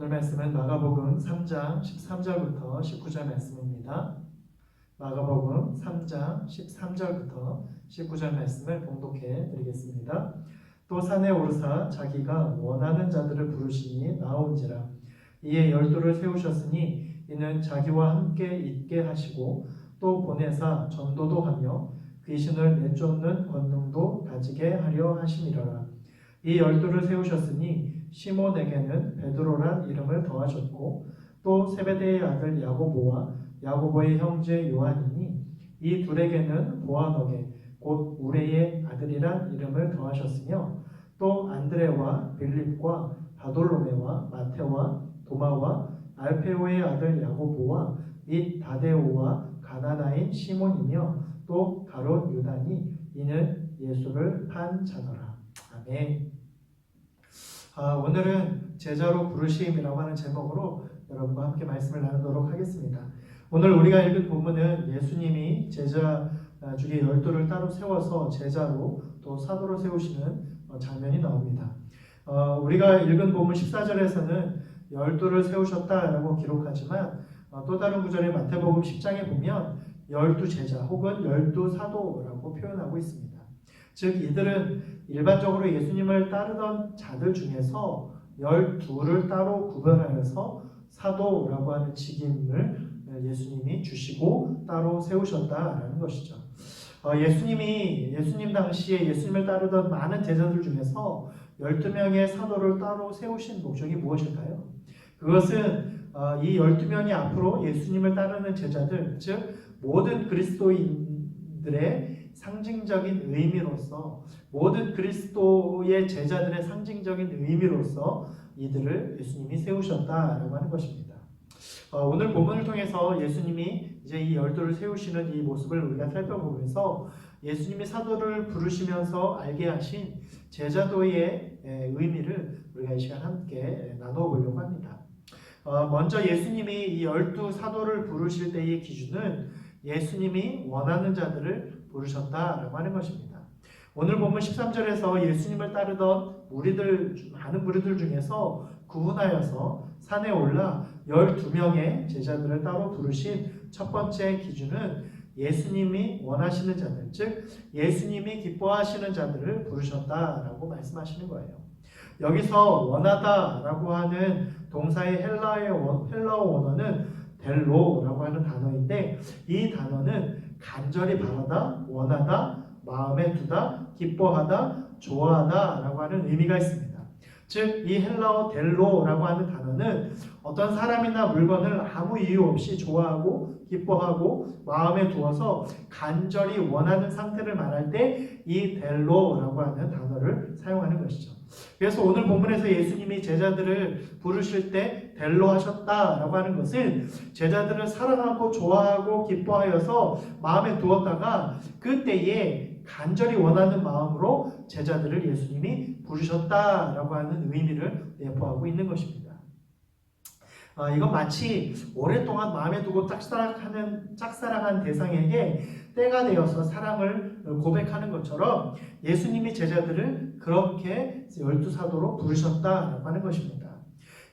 오늘 말씀은 마가복음 3장 13절부터 19절 말씀입니다. 마가복음 3장 13절부터 19절 말씀을 봉독해 드리겠습니다. 또 산에 오르사 자기가 원하는 자들을 부르시니 나온지라. 이에 12를 세우셨으니 이는 자기와 함께 있게 하시고 또 보내사 전도도 하며 귀신을 내쫓는 권능도 가지게 하려 하심이라. 이 12를 세우셨으니 시몬에게는 베드로란 이름을 더하셨고 또 세베대의 아들 야고보와 야고보의 형제 요한이니 이 둘에게는 보아너게 곧 우레의 아들이란 이름을 더하셨으며 또 안드레와 빌립과 바돌로메와 마테와 도마와 알페오의 아들 야고보와 및 다데오와 가나나인 시몬이며 또 가롯 유다니 이는 예수를 판 자더라. 아멘. 오늘은 제자로 부르심이라고 하는 제목으로 여러분과 함께 말씀을 나누도록 하겠습니다. 오늘 우리가 읽은 본문은 예수님이 제자 중에 12를 따로 세워서 제자로 또 사도로 세우시는 장면이 나옵니다. 우리가 읽은 본문 14절에서는 12를 세우셨다라고 기록하지만 또 다른 구절의 마태복음 10장에 보면 12제자 혹은 12사도라고 표현하고 있습니다. 즉 이들은 일반적으로 예수님을 따르던 자들 중에서 12를 따로 구별하여서 사도라고 하는 직임을 예수님이 주시고 따로 세우셨다라는 것이죠. 예수님 당시에 예수님을 따르던 많은 제자들 중에서 12명의 사도를 따로 세우신 목적이 무엇일까요? 그것은 이 12명이 앞으로 예수님을 따르는 제자들, 즉 모든 그리스도인들의 상징적인 의미로서, 모든 그리스도의 제자들의 상징적인 의미로서 이들을 예수님이 세우셨다라고 하는 것입니다. 오늘 본문을 통해서 예수님이 이제 이 12를 세우시는 이 모습을 우리가 살펴보면서 예수님이 사도를 부르시면서 알게 하신 제자도의 의미를 우리가 이 시간 함께 나눠보려고 합니다. 먼저 예수님이 이 12사도를 부르실 때의 기준은 예수님이 원하는 자들을 부르셨다라고 하는 것입니다. 오늘 본문 13절에서 예수님을 따르던 많은 무리들 중에서 구분하여서 산에 올라 12명의 제자들을 따로 부르신 첫 번째 기준은 예수님이 원하시는 자들, 즉 예수님이 기뻐하시는 자들을 부르셨다라고 말씀하시는 거예요. 여기서 원하다라고 하는 동사의 헬라어 원어는 델로라고 하는 단어인데 이 단어는 간절히 바라다, 원하다, 마음에 두다, 기뻐하다, 좋아하다 라고 하는 의미가 있습니다. 즉 이 헬라어 델로라고 하는 단어는 어떤 사람이나 물건을 아무 이유 없이 좋아하고 기뻐하고 마음에 두어서 간절히 원하는 상태를 말할 때 이 델로라고 하는 단어를 사용하는 것이죠. 그래서 오늘 본문에서 예수님이 제자들을 부르실 때 델로 하셨다라고 하는 것은 제자들을 사랑하고 좋아하고 기뻐하여서 마음에 두었다가 그때에 간절히 원하는 마음으로 제자들을 예수님이 부르셨다라고 하는 의미를 내포하고 있는 것입니다. 이건 마치 오랫동안 마음에 두고 짝사랑한 대상에게 때가 되어서 사랑을 고백하는 것처럼 예수님이 제자들을 그렇게 12사도로 부르셨다라고 하는 것입니다.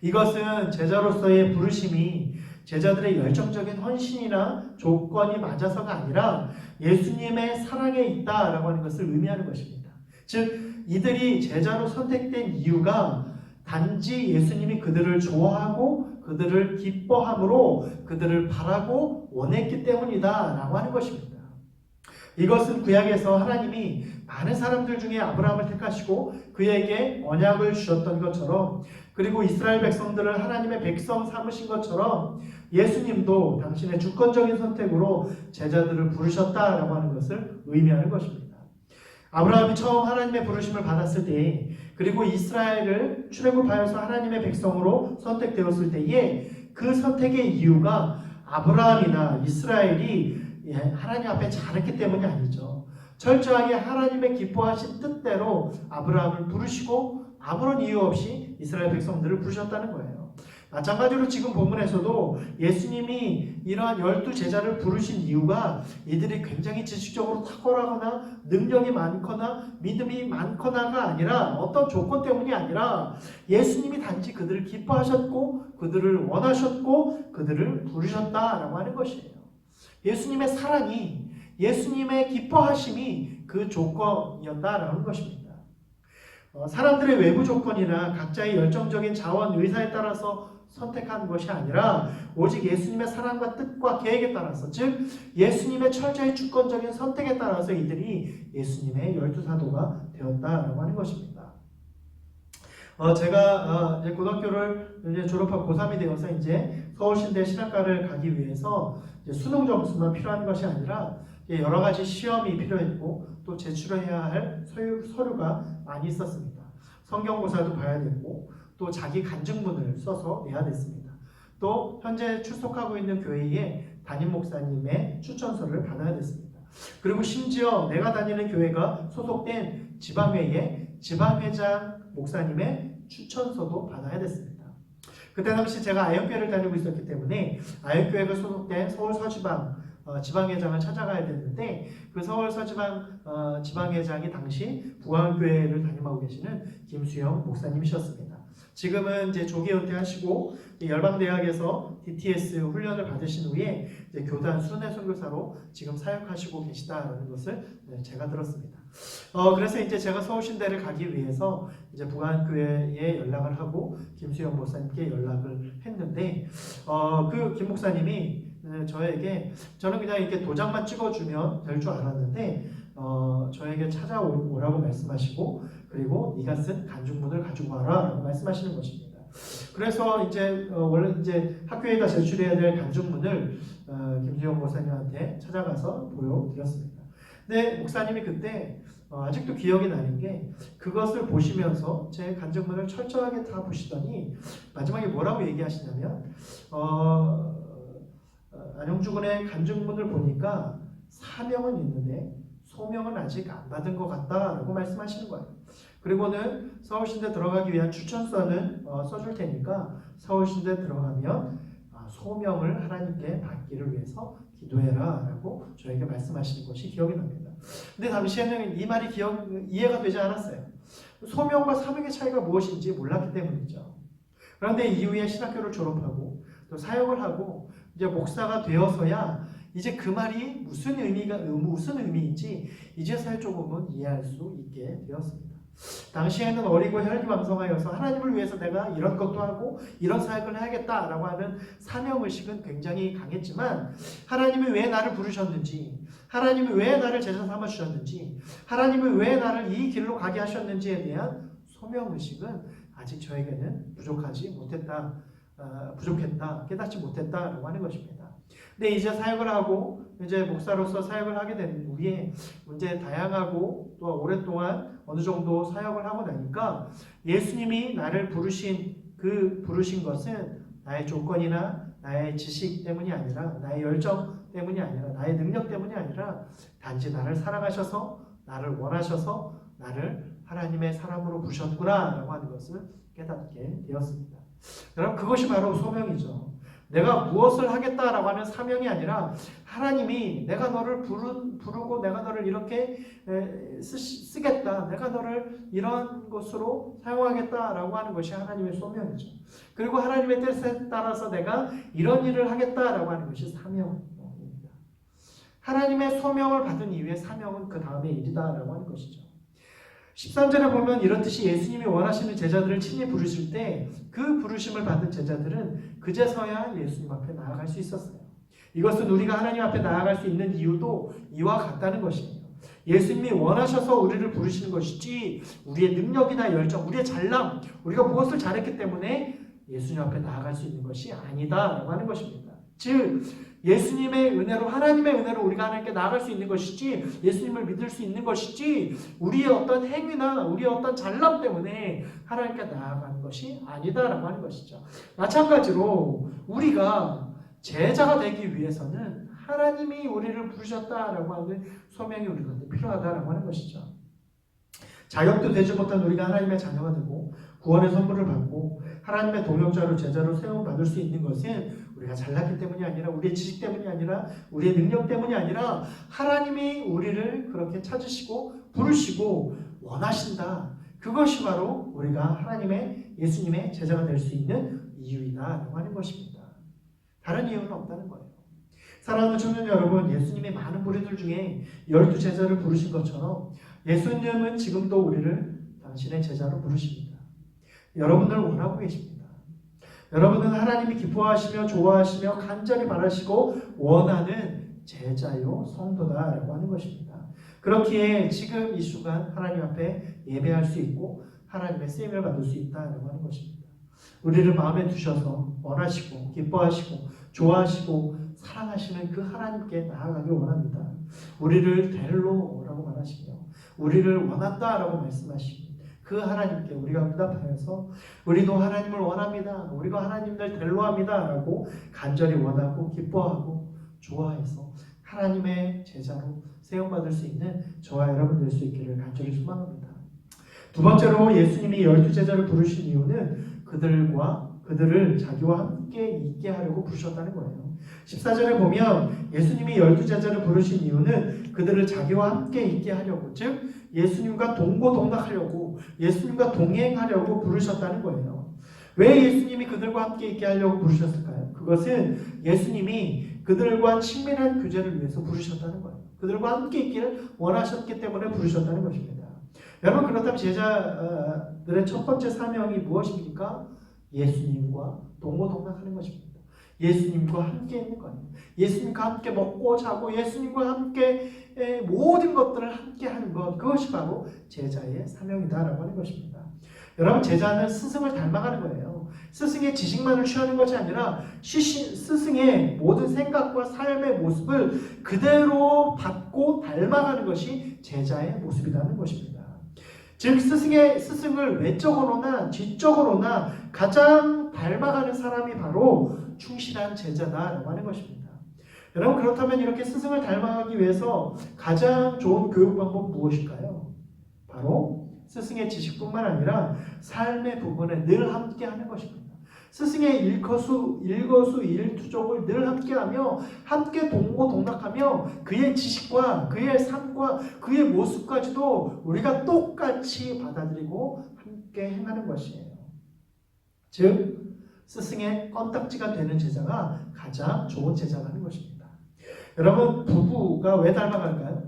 이것은 제자로서의 부르심이 제자들의 열정적인 헌신이나 조건이 맞아서가 아니라 예수님의 사랑에 있다라고 하는 것을 의미하는 것입니다. 즉 이들이 제자로 선택된 이유가 단지 예수님이 그들을 좋아하고 그들을 기뻐함으로 그들을 바라고 원했기 때문이다라고 하는 것입니다. 이것은 구약에서 하나님이 많은 사람들 중에 아브라함을 택하시고 그에게 언약을 주셨던 것처럼, 그리고 이스라엘 백성들을 하나님의 백성 삼으신 것처럼 예수님도 당신의 주권적인 선택으로 제자들을 부르셨다라고 하는 것을 의미하는 것입니다. 아브라함이 처음 하나님의 부르심을 받았을 때, 그리고 이스라엘을 출애굽하여서 하나님의 백성으로 선택되었을 때에 그 선택의 이유가 아브라함이나 이스라엘이 하나님 앞에 잘했기 때문이 아니죠. 철저하게 하나님의 기뻐하신 뜻대로 아브라함을 부르시고 아무런 이유 없이 이스라엘 백성들을 부르셨다는 거예요. 마찬가지로 지금 본문에서도 예수님이 이러한 12제자를 부르신 이유가 이들이 굉장히 지식적으로 탁월하거나 능력이 많거나 믿음이 많거나가 아니라 어떤 조건 때문이 아니라 예수님이 단지 그들을 기뻐하셨고 그들을 원하셨고 그들을 부르셨다라고 하는 것이에요. 예수님의 사랑이 예수님의 기뻐하심이 그 조건이었다라는 것입니다. 사람들의 외부 조건이나 각자의 열정적인 자원, 의사에 따라서 선택한 것이 아니라 오직 예수님의 사랑과 뜻과 계획에 따라서, 즉 예수님의 철저히 주권적인 선택에 따라서 이들이 예수님의 12사도가 되었다라고 하는 것입니다. 제가 이제 고등학교를 이제 졸업하고 고3이 되어서 이제 서울신대 신학과를 가기 위해서 이제 수능 점수만 필요한 것이 아니라 여러 가지 시험이 필요했고 또 제출해야 할 서류가 많이 있었습니다. 성경고사도 봐야 되고 또 자기 간증문을 써서 내야 됐습니다. 또 현재 출석하고 있는 교회의 담임 목사님의 추천서를 받아야 됐습니다. 그리고 심지어 내가 다니는 교회가 소속된 지방회의 지방회장 목사님의 추천서도 받아야 됐습니다. 그때 당시 제가 아현교회를 다니고 있었기 때문에 아현교회가 소속된 서울 서지방 지방회장을 찾아가야 됐는데 그 서울 서지방 지방회장이 당시 부안교회를 담임하고 계시는 김수영 목사님이셨습니다. 지금은 이제 조기 은퇴하시고 열방대학에서 DTS 훈련을 받으신 후에 이제 교단 순회 선교사로 지금 사역하시고 계시다라는 것을 제가 들었습니다. 그래서 이제 제가 서울신대를 가기 위해서 이제 부안교회에 연락을 하고 김수영 목사님께 연락을 했는데 그 김 목사님이 저는 그냥 이렇게 도장만 찍어주면 될 줄 알았는데 저에게 찾아오라고 말씀하시고 그리고 네가 쓴 간증문을 가지고 와라라고 말씀하시는 것입니다. 그래서 이제 원래 이제 학교에다 제출해야 될 간증문을 김수영 목사님한테 찾아가서 보여드렸습니다. 근데 목사님이 그때 아직도 기억이 나는 게 그것을 보시면서 제 간증문을 철저하게 다 보시더니 마지막에 뭐라고 얘기하시냐면 안영주군의 간증문을 보니까 사명은 있는데 소명은 아직 안 받은 것 같다라고 말씀하시는 거예요. 그리고는 서울신대 들어가기 위한 추천서는 써줄 테니까 서울신대 들어가면 소명을 하나님께 받기를 위해서 기도해라 라고 저에게 말씀하시는 것이 기억이 납니다. 근데 당시에는 이 말이 이해가 되지 않았어요. 소명과 사명의 차이가 무엇인지 몰랐기 때문이죠. 그런데 이후에 신학교를 졸업하고 또 사역을 하고 이제 목사가 되어서야 이제 그 말이 무슨 의미인지 이제서야 조금은 이해할 수 있게 되었습니다. 당시에는 어리고 혈기왕성하여서 하나님을 위해서 내가 이런 것도 하고 이런 사역을 해야겠다라고 하는 사명의식은 굉장히 강했지만 하나님이 왜 나를 부르셨는지, 하나님이 왜 나를 제자 삼아 주셨는지, 하나님이 왜 나를 이 길로 가게 하셨는지에 대한 소명의식은 아직 저에게는 부족했다, 깨닫지 못했다라고 하는 것입니다. 근데 이제 사역을 하고 이제 목사로서 사역을 하게 된 후에 이제 다양하고 또 오랫동안 어느 정도 사역을 하고 나니까 예수님이 나를 부르신 것은 나의 조건이나 나의 지식 때문이 아니라 나의 열정 때문이 아니라 나의 능력 때문이 아니라 단지 나를 사랑하셔서 나를 원하셔서 나를 하나님의 사람으로 부르셨구나라고 하는 것을 깨닫게 되었습니다. 여러분 그것이 바로 소명이죠. 내가 무엇을 하겠다라고 하는 사명이 아니라 하나님이 내가 너를 부르고 내가 너를 이렇게 쓰겠다, 내가 너를 이런 것으로 사용하겠다라고 하는 것이 하나님의 소명이죠. 그리고 하나님의 뜻에 따라서 내가 이런 일을 하겠다라고 하는 것이 사명입니다. 하나님의 소명을 받은 이후에 사명은 그 다음의 일이다라고 하는 것이죠. 13절에 보면 이렇듯이 예수님이 원하시는 제자들을 친히 부르실 때 그 부르심을 받은 제자들은 그제서야 예수님 앞에 나아갈 수 있었어요. 이것은 우리가 하나님 앞에 나아갈 수 있는 이유도 이와 같다는 것이에요. 예수님이 원하셔서 우리를 부르시는 것이지 우리의 능력이나 열정, 우리의 잘남, 우리가 무엇을 잘했기 때문에 예수님 앞에 나아갈 수 있는 것이 아니다라고 하는 것입니다. 즉 예수님의 은혜로, 하나님의 은혜로 우리가 하나님께 나아갈 수 있는 것이지 예수님을 믿을 수 있는 것이지 우리의 어떤 행위나 우리의 어떤 잘남 때문에 하나님께 나아가는 것이 아니다라고 하는 것이죠. 마찬가지로 우리가 제자가 되기 위해서는 하나님이 우리를 부르셨다라고 하는 소명이 우리한테 필요하다라고 하는 것이죠. 자격도 되지 못한 우리가 하나님의 자녀가 되고 구원의 선물을 받고 하나님의 동역자로 제자로 세움받을 수 있는 것은 우리가 잘났기 때문이 아니라 우리의 지식 때문이 아니라 우리의 능력 때문이 아니라 하나님이 우리를 그렇게 찾으시고 부르시고 원하신다. 그것이 바로 우리가 하나님의 예수님의 제자가 될 수 있는 이유이다라고 하는 것입니다. 다른 이유는 없다는 거예요. 사랑하는 청년 여러분, 예수님이 많은 무리들 중에 12제자를 부르신 것처럼 예수님은 지금도 우리를 당신의 제자로 부르십니다. 여러분을 원하고 계십니다. 여러분은 하나님이 기뻐하시며 좋아하시며 간절히 바라시고 원하는 제자요 성도다라고 하는 것입니다. 그렇기에 지금 이 순간 하나님 앞에 예배할 수 있고 하나님의 쓰임을 받을 수 있다라고 하는 것입니다. 우리를 마음에 두셔서 원하시고 기뻐하시고 좋아하시고 사랑하시는 그 하나님께 나아가길 원합니다. 우리를 데릴로라고 말하시며 우리를 원한다라고 말씀하시고 그 하나님께 우리가 응답하여서 우리도 하나님을 원합니다. 우리가 하나님을 델로합니다라고 간절히 원하고 기뻐하고 좋아해서 하나님의 제자로 세움받을 수 있는 저와 여러분 될 수 있기를 간절히 소망합니다. 두 번째로 예수님이 12제자를 부르신 이유는 그들을 자기와 함께 있게 하려고 부르셨다는 거예요. 14절에 보면 예수님이 12제자를 부르신 이유는 그들을 자기와 함께 있게 하려고, 즉 예수님과 동고동락하려고, 예수님과 동행하려고 부르셨다는 거예요. 왜 예수님이 그들과 함께 있게 하려고 부르셨을까요? 그것은 예수님이 그들과 친밀한 교제를 위해서 부르셨다는 거예요. 그들과 함께 있기를 원하셨기 때문에 부르셨다는 것입니다. 여러분, 그렇다면 제자들의 첫 번째 사명이 무엇입니까? 예수님과 동고동락하는 것입니다. 예수님과 함께 있는 거예요. 예수님과 함께 먹고 자고 예수님과 함께 모든 것들을 함께 하는 것, 그것이 바로 제자의 사명이다라고 하는 것입니다. 여러분, 제자는 스승을 닮아가는 거예요. 스승의 지식만을 취하는 것이 아니라 스승의 모든 생각과 삶의 모습을 그대로 받고 닮아가는 것이 제자의 모습이라는 것입니다. 즉 스승을 외적으로나 뒤적으로나 가장 닮아가는 사람이 바로 충실한 제자다라고 하는 것입니다. 여러분, 그렇다면 이렇게 스승을 닮아가기 위해서 가장 좋은 교육 방법 무엇일까요? 바로 스승의 지식뿐만 아니라 삶의 부분에 늘 함께하는 것입니다. 스승의 일거수일투족을 늘 함께하며 함께 동고동락하며 그의 지식과 그의 삶과 그의 모습까지도 우리가 똑같이 받아들이고 함께 행하는 것이에요. 즉 스승의 껌딱지가 되는 제자가 가장 좋은 제자라는 것입니다. 여러분, 부부가 왜 닮아갈까요?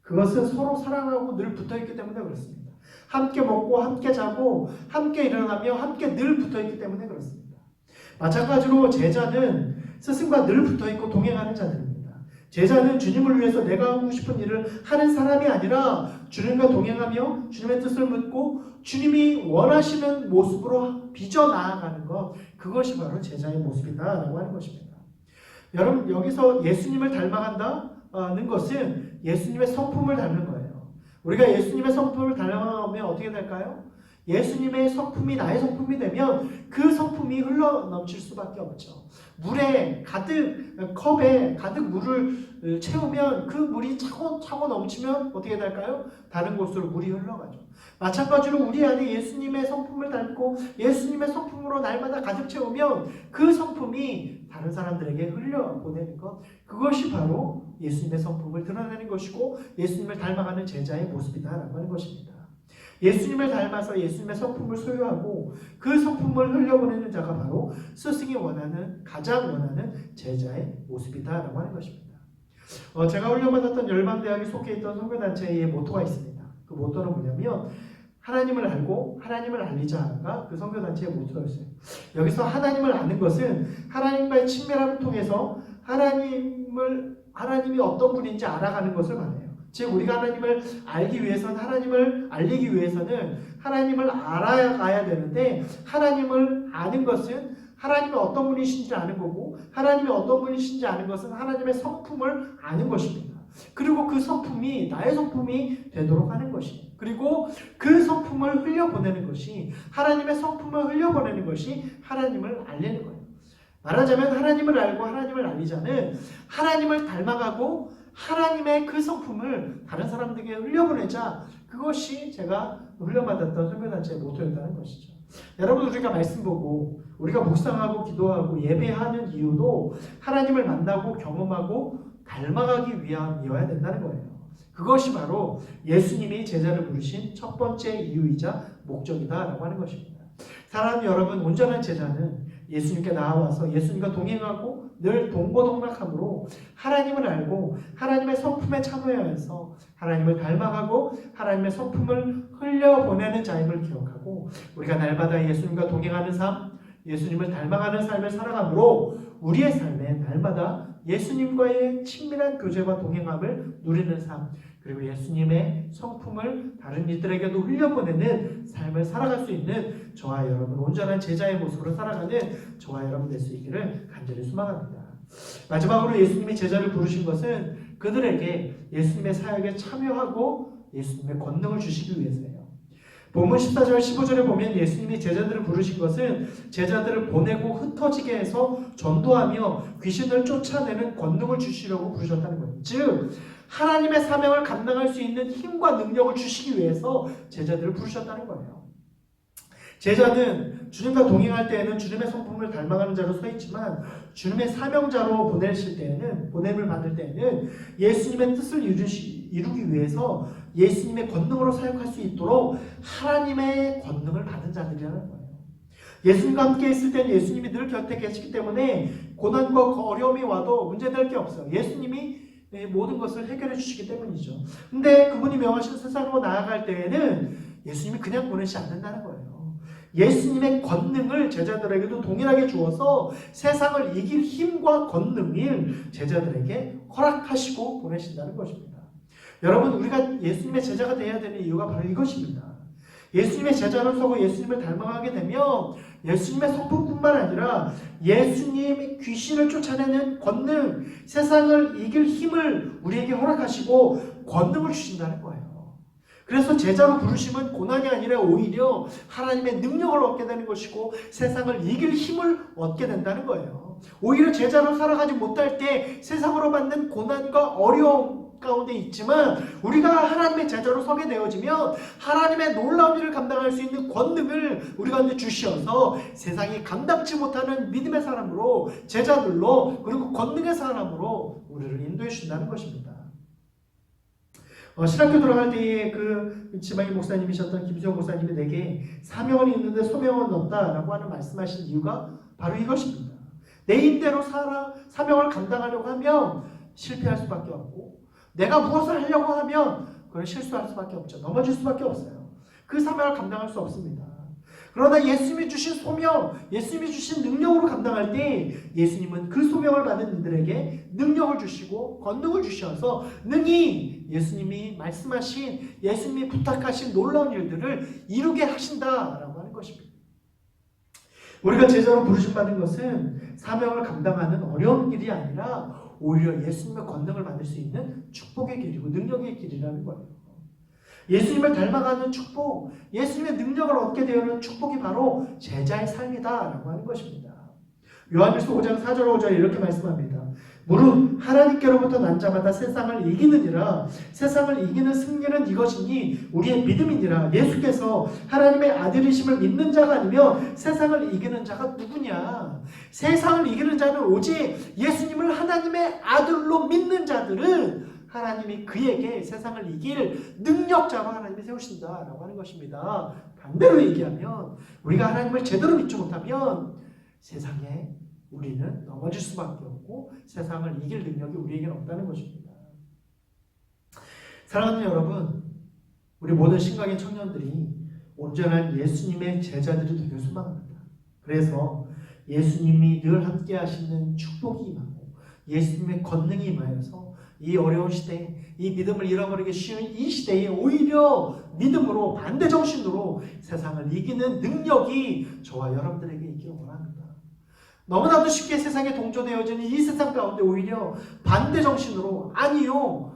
그것은 서로 사랑하고 늘 붙어있기 때문에 그렇습니다. 함께 먹고 함께 자고 함께 일어나며 함께 늘 붙어있기 때문에 그렇습니다. 마찬가지로 제자는 스승과 늘 붙어있고 동행하는 자들입니다. 제자는 주님을 위해서 내가 하고 싶은 일을 하는 사람이 아니라 주님과 동행하며 주님의 뜻을 묻고 주님이 원하시는 모습으로 빚어나아가는 것, 그것이 바로 제자의 모습이다라고 하는 것입니다. 여러분, 여기서 예수님을 닮아간다는 것은 예수님의 성품을 닮는 거예요. 우리가 예수님의 성품을 닮아가면 어떻게 될까요? 예수님의 성품이 나의 성품이 되면 그 성품이 흘러넘칠 수밖에 없죠. 컵에 가득 물을 채우면 그 물이 차고 넘치면 어떻게 될까요? 다른 곳으로 물이 흘러가죠. 마찬가지로 우리 안에 예수님의 성품을 닮고 예수님의 성품으로 날마다 가득 채우면 그 성품이 다른 사람들에게 흘려보내는 것, 그것이 바로 예수님의 성품을 드러내는 것이고 예수님을 닮아가는 제자의 모습이다라고 하는 것입니다. 예수님을 닮아서 예수님의 성품을 소유하고 그 성품을 흘려보내는 자가 바로 스승이 가장 원하는 제자의 모습이다라고 하는 것입니다. 제가 훈련받았던 열방대학에 속해 있던 선교단체의 모토가 있습니다. 그 모토는 뭐냐면 하나님을 알고 하나님을 알리자가 그 선교단체의 모토였어요. 여기서 하나님을 아는 것은 하나님과의 친밀함을 통해서 하나님이 어떤 분인지 알아가는 것을 말해요. 즉 우리가 하나님을 알기 위해서는, 하나님을 알리기 위해서는 하나님을 알아가야 되는데, 하나님을 아는 것은 하나님이 어떤 분이신지 아는 거고, 하나님이 어떤 분이신지 아는 것은 하나님의 성품을 아는 것입니다. 그리고 그 성품이 나의 성품이 되도록 하는 것이, 그리고 그 성품을 흘려보내는 것이, 하나님의 성품을 흘려보내는 것이 하나님을 알리는 거예요. 말하자면 하나님을 알고 하나님을 알리자는 하나님을 닮아가고 하나님의 그 성품을 다른 사람들에게 흘려보내자, 그것이 제가 훈련받았던 선교단체의 모토였다는 것이죠. 여러분, 우리가 말씀 보고 우리가 묵상하고 기도하고 예배하는 이유도 하나님을 만나고 경험하고 닮아가기 위함이어야 된다는 거예요. 그것이 바로 예수님이 제자를 부르신 첫 번째 이유이자 목적이다라고 하는 것입니다. 사랑하는 여러분, 온전한 제자는 예수님께 나아와서 예수님과 동행하고 늘 동고동락함으로 하나님을 알고 하나님의 성품에 참여하여서 하나님을 닮아가고 하나님의 성품을 흘려보내는 자임을 기억하고 우리가 날마다 예수님과 동행하는 삶, 예수님을 닮아가는 삶을 살아가므로 우리의 삶에 날마다 예수님과의 친밀한 교제와 동행함을 누리는 삶, 그리고 예수님의 성품을 다른 이들에게도 흘려보내는 삶을 살아갈 수 있는 저와 여러분, 온전한 제자의 모습으로 살아가는 저와 여러분 될 수 있기를 간절히 소망합니다. 마지막으로 예수님이 제자를 부르신 것은 그들에게 예수님의 사역에 참여하고 예수님의 권능을 주시기 위해서예요. 본문 14절 15절에 보면 예수님이 제자들을 부르신 것은 제자들을 보내고 흩어지게 해서 전도하며 귀신을 쫓아내는 권능을 주시려고 부르셨다는 거예요. 즉 하나님의 사명을 감당할 수 있는 힘과 능력을 주시기 위해서 제자들을 부르셨다는 거예요. 제자는 주님과 동행할 때에는 주님의 성품을 닮아가는 자로 서 있지만 주님의 사명자로 보냄을 받을 때에는 예수님의 뜻을 이루기 위해서 예수님의 권능으로 사역할 수 있도록 하나님의 권능을 받은 자들이라는 거예요. 예수님과 함께 있을 때는 예수님이 늘 곁에 계시기 때문에 고난과 어려움이 와도 문제될 게 없어요. 예수님이 모든 것을 해결해 주시기 때문이죠. 근데 그분이 명하신 세상으로 나아갈 때에는 예수님이 그냥 보내지 않는다는 거예요. 예수님의 권능을 제자들에게도 동일하게 주어서 세상을 이길 힘과 권능을 제자들에게 허락하시고 보내신다는 것입니다. 여러분, 우리가 예수님의 제자가 되어야 되는 이유가 바로 이것입니다. 예수님의 제자를 서고 예수님을 닮아가게 되면 예수님의 성품뿐만 아니라 예수님이 귀신을 쫓아내는 권능, 세상을 이길 힘을 우리에게 허락하시고 권능을 주신다는 거예요. 그래서 제자로 부르심은 고난이 아니라 오히려 하나님의 능력을 얻게 되는 것이고 세상을 이길 힘을 얻게 된다는 거예요. 오히려 제자로 살아가지 못할 때 세상으로 받는 고난과 어려움 가운데 있지만 우리가 하나님의 제자로 서게 되어지면 하나님의 놀라운 일을 감당할 수 있는 권능을 우리 가운데 주시어서 세상이 감당치 못하는 믿음의 사람으로, 제자들로, 그리고 권능의 사람으로 우리를 인도해 주신다는 것입니다. 신학교 들어갈 때에 그 지방의 목사님이셨던 김수영 목사님이 내게 사명은 있는데 소명은 없다라고 하는 말씀하신 이유가 바로 이것입니다. 내 힘대로 사명을 감당하려고 하면 실패할 수밖에 없고 내가 무엇을 하려고 하면 그걸 실수할 수밖에 없죠. 넘어질 수밖에 없어요. 그 사명을 감당할 수 없습니다. 그러나 예수님이 주신 소명, 예수님이 주신 능력으로 감당할 때 예수님은 그 소명을 받은 이들에게 능력을 주시고 권능을 주셔서 능히 예수님이 말씀하신, 예수님이 부탁하신 놀라운 일들을 이루게 하신다라고 하는 것입니다. 우리가 제자로 부르심받은 것은 사명을 감당하는 어려운 길이 아니라 오히려 예수님의 권능을 받을 수 있는 축복의 길이고 능력의 길이라는 거예요. 예수님을 닮아가는 축복, 예수님의 능력을 얻게 되는 축복이 바로 제자의 삶이다라고 하는 것입니다. 요한일서 5장 4절 5절에 이렇게 말씀합니다. 무릇 하나님께로부터 난 자마다 세상을 이기느니라. 세상을 이기는 승리는 이것이니 우리의 믿음이니라. 예수께서 하나님의 아들이심을 믿는 자가 아니면 세상을 이기는 자가 누구냐? 세상을 이기는 자는 오직 예수님을 하나님의 아들로 믿는 자들은 하나님이 그에게 세상을 이길 능력자로 하나님이 세우신다라고 하는 것입니다. 반대로 얘기하면 우리가 하나님을 제대로 믿지 못하면 세상에 우리는 넘어질 수밖에 없고 세상을 이길 능력이 우리에게는 없다는 것입니다. 사랑하는 여러분, 우리 모든 신강의 청년들이 온전한 예수님의 제자들이 되길 소망합니다. 그래서 예수님이 늘 함께 하시는 축복이 임하고 예수님의 권능이 임하여서 이 어려운 시대에, 이 믿음을 잃어버리기 쉬운 이 시대에 오히려 믿음으로, 반대정신으로 세상을 이기는 능력이 저와 여러분들에게 있기를 원합니다. 너무나도 쉽게 세상에 동조되어지는 이 세상 가운데 오히려 반대정신으로 아니요,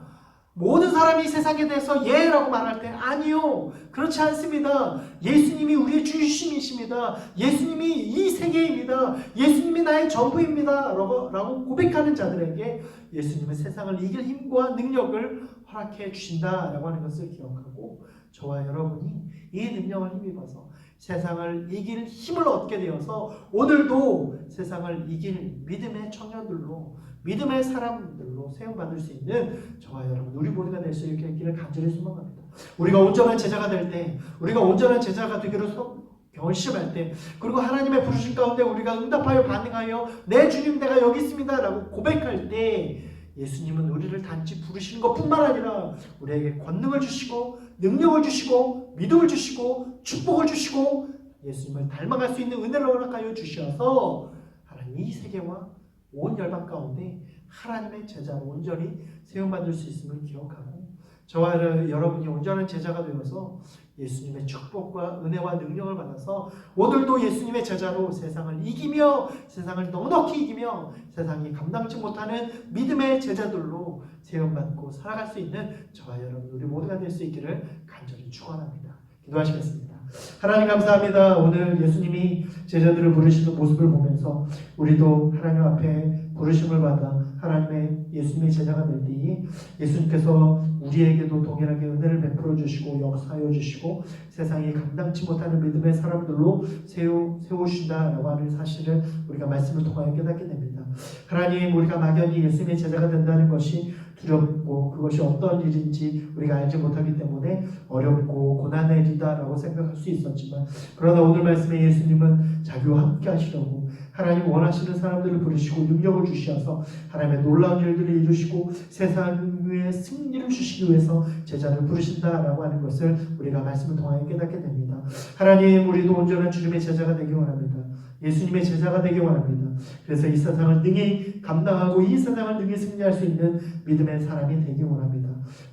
모든 사람이 이 세상에 대해서 예라고 말할 때 아니요, 그렇지 않습니다. 예수님이 우리의 주심이십니다. 예수님이 이 세계입니다. 예수님이 나의 전부입니다. 라고 고백하는 자들에게 예수님은 세상을 이길 힘과 능력을 허락해 주신다라고 하는 것을 기억하고 저와 여러분이 이 능력을 힘입어서 세상을 이길 힘을 얻게 되어서 오늘도 세상을 이길 믿음의 청년들로, 믿음의 사람들로 세움받을 수 있는 저와 여러분, 우리 모두가 될 수 있기를 간절히 소망합니다. 우리가 온전한 제자가 될 때, 우리가 온전한 제자가 되기로 결심할 때, 그리고 하나님의 부르심 가운데 우리가 응답하여 반응하여 내 주님 내가 여기 있습니다 라고 고백할 때, 예수님은 우리를 단지 부르시는 것뿐만 아니라 우리에게 권능을 주시고 능력을 주시고 믿음을 주시고 축복을 주시고 예수님을 닮아갈 수 있는 은혜를 허락하여 주셔서 하나님 이 세계와 온 열방 가운데 하나님의 제자로 온전히 세움받을 수 있음을 기억하고, 저와 여러분이 온전한 제자가 되어서 예수님의 축복과 은혜와 능력을 받아서 오늘도 예수님의 제자로 세상을 이기며, 세상을 넉넉히 이기며 세상이 감당치 못하는 믿음의 제자들로 세움받고 살아갈 수 있는 저와 여러분, 우리 모두가 될 수 있기를 간절히 축원합니다. 기도하시겠습니다. 하나님 감사합니다. 오늘 예수님이 제자들을 부르시는 모습을 보면서 우리도 하나님 앞에 부르심을 받아 하나님의 예수님의 제자가 될 때에 예수님께서 우리에게도 동일하게 은혜를 베풀어 주시고 역사하여 주시고 세상이 감당치 못하는 믿음의 사람들로 세우신다라고 하는 사실을 우리가 말씀을 통하여 깨닫게 됩니다. 하나님, 우리가 막연히 예수님의 제자가 된다는 것이 두렵고 그것이 어떤 일인지 우리가 알지 못하기 때문에 어렵고 고난의 일이다라고 생각할 수 있었지만, 그러나 오늘 말씀에 예수님은 자기와 함께 하시려고 하나님 원하시는 사람들을 부르시고 능력을 주시어서 하나님의 놀라운 일들을 이루시고 세상의 승리를 주시기 위해서 제자를 부르신다라고 하는 것을 우리가 말씀을 통하여 깨닫게 됩니다. 하나님, 우리도 온전한 주님의 제자가 되기 원합니다. 예수님의 제자가 되기 원합니다. 그래서 이 세상을 능히 감당하고 이 세상을 능히 승리할 수 있는 믿음의 사람이 되기 원합니다.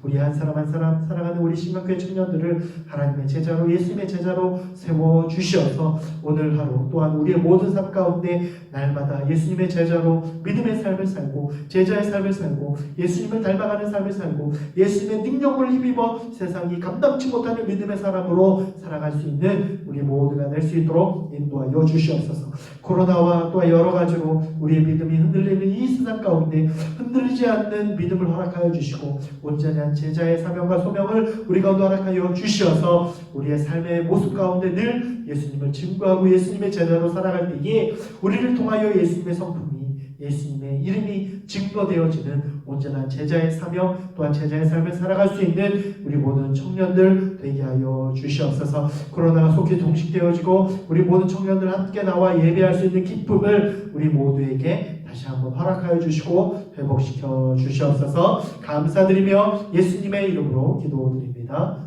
우리 한 사람 한 사람 사랑하는 우리 신학교의 청년들을 하나님의 제자로, 예수님의 제자로 세워주시어서 오늘 하루 또한 우리의 모든 삶 가운데 날마다 예수님의 제자로 믿음의 삶을 살고 제자의 삶을 살고 예수님을 닮아가는 삶을 살고 예수님의 능력을 힘입어 세상이 감당치 못하는 믿음의 사람으로 살아갈 수 있는 우리 모두가 될 수 있도록 인도하여 주시옵소서. 코로나와 또 여러 가지로 우리의 믿음이 흔들리는 이 세상 가운데 흔들리지 않는 믿음을 허락하여 주시고 온전한 제자의 사명과 소명을 우리 가운데 허락하여 주시어서 우리의 삶의 모습 가운데 늘 예수님을 증거하고 예수님의 제자로 살아갈 때에 우리를 통하여 예수님의 성품이, 예수님의 이름이 증거되어지는 온전한 제자의 사명 또한 제자의 삶을 살아갈 수 있는 우리 모든 청년들 되게 하여 주시옵소서. 코로나가 속히 종식되어지고 우리 모든 청년들 함께 나와 예배할 수 있는 기쁨을 우리 모두에게 다시 한번 허락하여 주시고 회복시켜 주시옵소서. 감사드리며 예수님의 이름으로 기도드립니다.